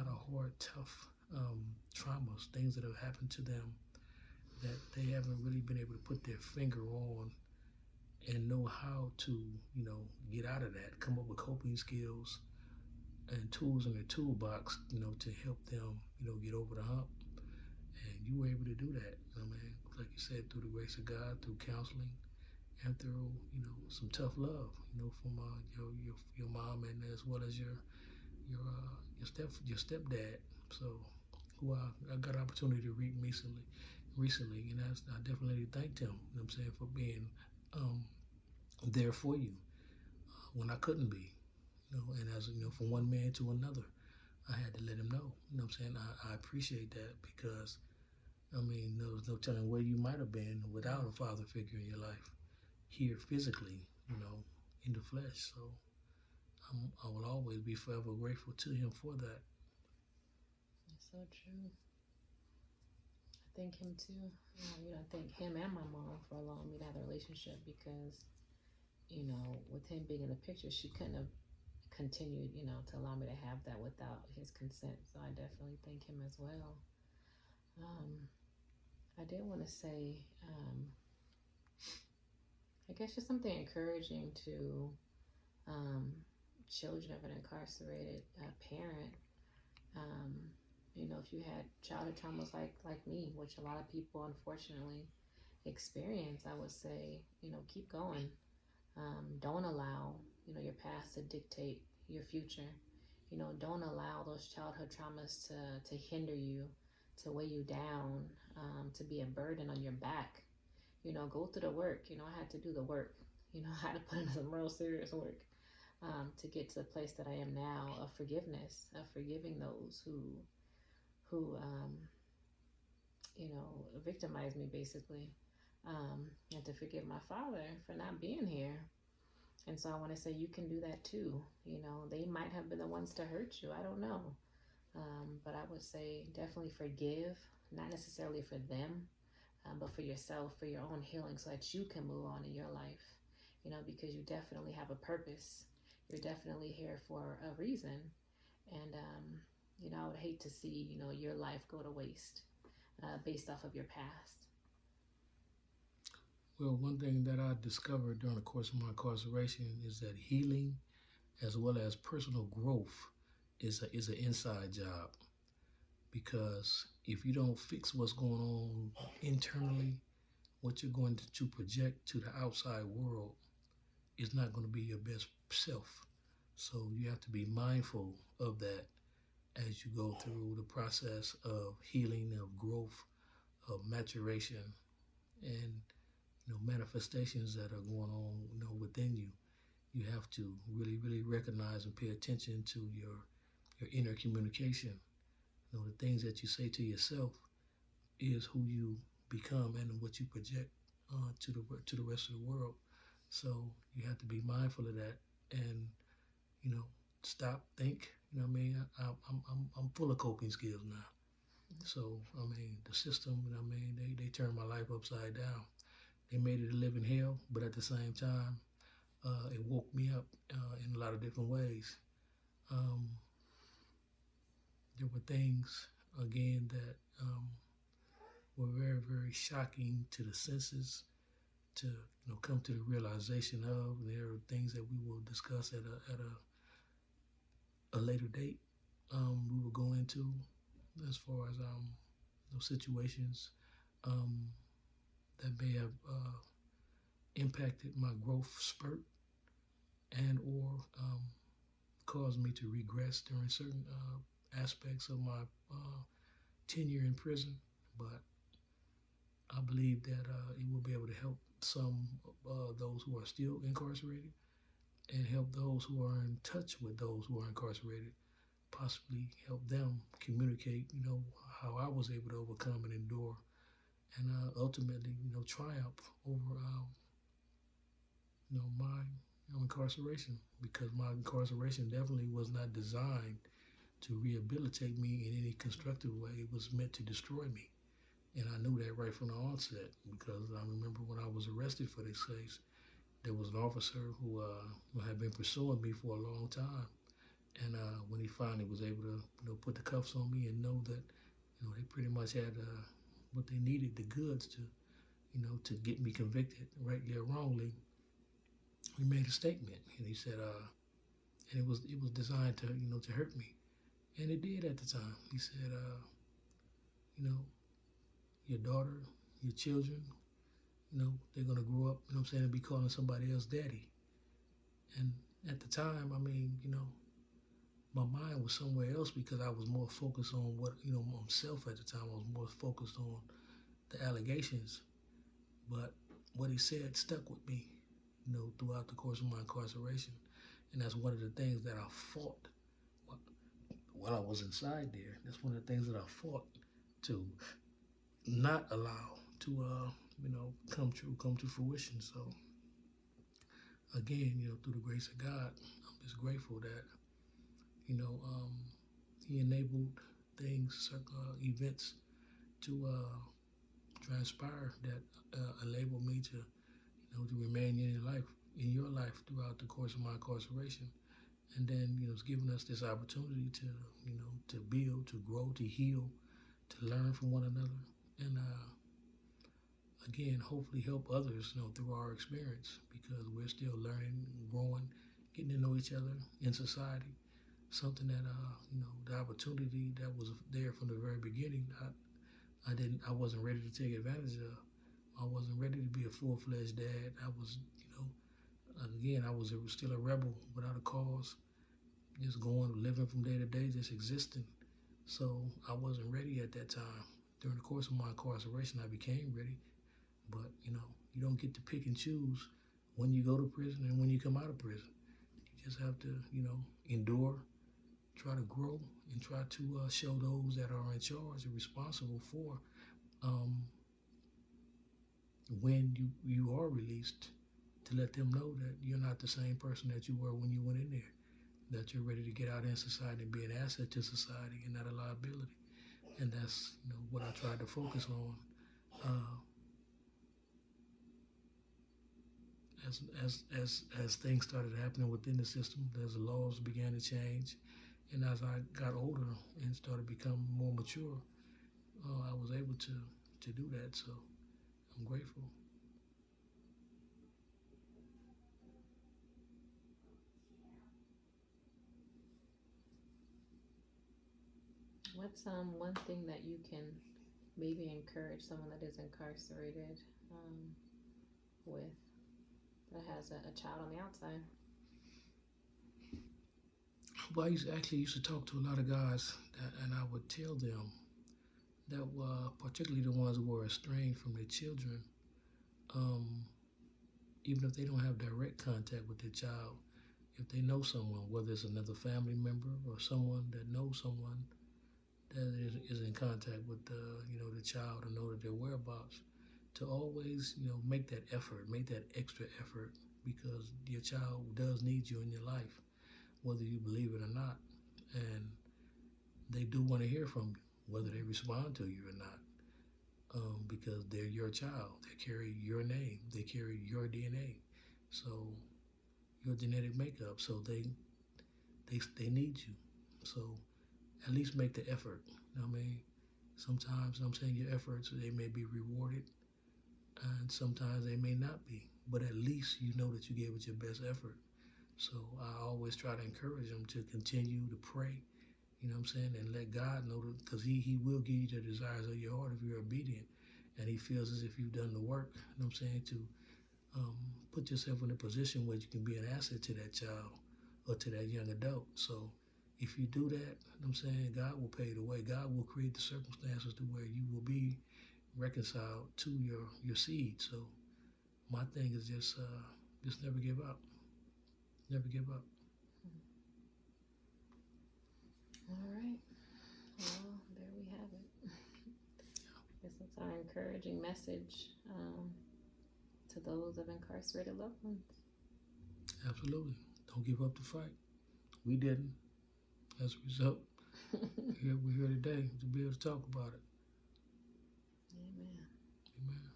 lot of hard, tough traumas, things that have happened to them that they haven't really been able to put their finger on and know how to, get out of that, come up with coping skills and tools in their toolbox, to help them, get over the hump. And you were able to do that. Like you said, through the grace of God, through counseling, and through, some tough love, from your mom and as well as your stepdad. So, who I got an opportunity to read recently, and I definitely thanked him. For being there for you when I couldn't be. And as from one man to another, I had to let him know. I appreciate that because there was no telling where you might have been without a father figure in your life here physically, in the flesh. So I will always be forever grateful to him for that. It's so true. I thank him too. I thank him and my mom for allowing me to have a relationship because, with him being in the picture, she couldn't have continued, to allow me to have that without his consent. So I definitely thank him as well. I did want to say, I guess just something encouraging to children of an incarcerated parent. If you had childhood traumas like me, which a lot of people unfortunately experience, I would say, keep going. Don't allow, your past to dictate your future. Don't allow those childhood traumas to hinder you, to weigh you down, to be a burden on your back. Go through the work. I had to do the work. I had to put in some real serious work to get to the place that I am now of forgiveness, of forgiving those who victimized me basically, and to forgive my father for not being here. And so I want to say you can do that too. They might have been the ones to hurt you. I don't know. But I would say definitely forgive, not necessarily for them, but for yourself, for your own healing, so that you can move on in your life, because you definitely have a purpose. You're definitely here for a reason. And, I would hate to see, your life go to waste based off of your past. Well, one thing that I discovered during the course of my incarceration is that healing as well as personal growth is an inside job, because if you don't fix what's going on internally, what you're going to project to the outside world is not going to be your best self. So you have to be mindful of that as you go through the process of healing, of growth, of maturation, and manifestations that are going on within you. You have to really, really recognize and pay attention to your inner communication. The things that you say to yourself is who you become and what you project to the rest of the world. So you have to be mindful of that and stop, think. I'm full of coping skills now. So the system. They turned my life upside down. They made it a living hell, but at the same time, it woke me up in a lot of different ways. Um, there were things again that were very, very shocking to the senses to come to the realization of. And there are things that we will discuss at a later date. We will go into as far as those situations that may have impacted my growth spurt and or caused me to regress during certain aspects of my tenure in prison. But I believe that it will be able to help some those who are still incarcerated and help those who are in touch with those who are incarcerated, possibly help them communicate, how I was able to overcome and endure and ultimately, triumph over, my incarceration, because my incarceration definitely was not designed to rehabilitate me in any constructive way. It was meant to destroy me. And I knew that right from the onset, because I remember when I was arrested for this case, there was an officer who had been pursuing me for a long time. And when he finally was able to, put the cuffs on me and know that, they pretty much had what they needed, the goods to, to get me convicted, rightly or wrongly, he made a statement, and he said, and it was designed to, to hurt me, and it did at the time. He said, you know, your daughter, your children, they're gonna grow up, and be calling somebody else daddy. And at the time, I mean, my mind was somewhere else because I was more focused on what, myself at the time. I was more focused on the allegations. But what he said stuck with me, throughout the course of my incarceration. And that's one of the things that I fought while I was inside there. That's one of the things that I fought to not allow to, come to fruition. So again, through the grace of God, I'm just grateful that, he enabled things, events to transpire that enabled me to, to remain in your life throughout the course of my incarceration. And then, it's given us this opportunity to, to build, to grow, to heal, to learn from one another. And again, hopefully help others, through our experience, because we're still learning, growing, getting to know each other in society. Something that, the opportunity that was there from the very beginning, I wasn't ready to take advantage of. I wasn't ready to be a full-fledged dad. I was, again, I was still a rebel without a cause, just living from day to day, just existing. So I wasn't ready at that time. During the course of my incarceration, I became ready. But, you don't get to pick and choose when you go to prison and when you come out of prison. You just have to, endure, try to grow, and try to show those that are in charge and responsible for when you are released, to let them know that you're not the same person that you were when you went in there, that you're ready to get out in society and be an asset to society and not a liability. And that's, what I tried to focus on. As things started happening within the system, as the laws began to change, and as I got older and started becoming more mature, I was able to do that. So I'm grateful. What's one thing that you can maybe encourage someone that is incarcerated with, that has a child on the outside? Well, I used to talk to a lot of guys, and I would tell them that, particularly the ones who were estranged from their children, even if they don't have direct contact with their child, if they know someone, whether it's another family member or someone that knows someone that is in contact with the child, or know that their whereabouts, to always, make that effort, make that extra effort, because your child does need you in your life, whether you believe it or not. And they do want to hear from you, whether they respond to you or not, because they're your child. They carry your name. They carry your DNA. So your genetic makeup. So they need you. So at least make the effort. You know what I mean? Sometimes, I'm saying, your efforts, they may be rewarded, and sometimes they may not be. But at least you know that you gave it your best effort. So I always try to encourage them to continue to pray, and let God know that, because he will give you the desires of your heart if you're obedient, and he feels as if you've done the work, to put yourself in a position where you can be an asset to that child or to that young adult. So if you do that, God will pay the way. God will create the circumstances to where you will be reconciled to your seed. So my thing is just never give up. Never give up. All right. Well, there we have it. I guess that's our encouraging message to those of incarcerated loved ones. Absolutely. Don't give up the fight. We didn't. As a result, we're here today to be able to talk about it. Amen. Amen.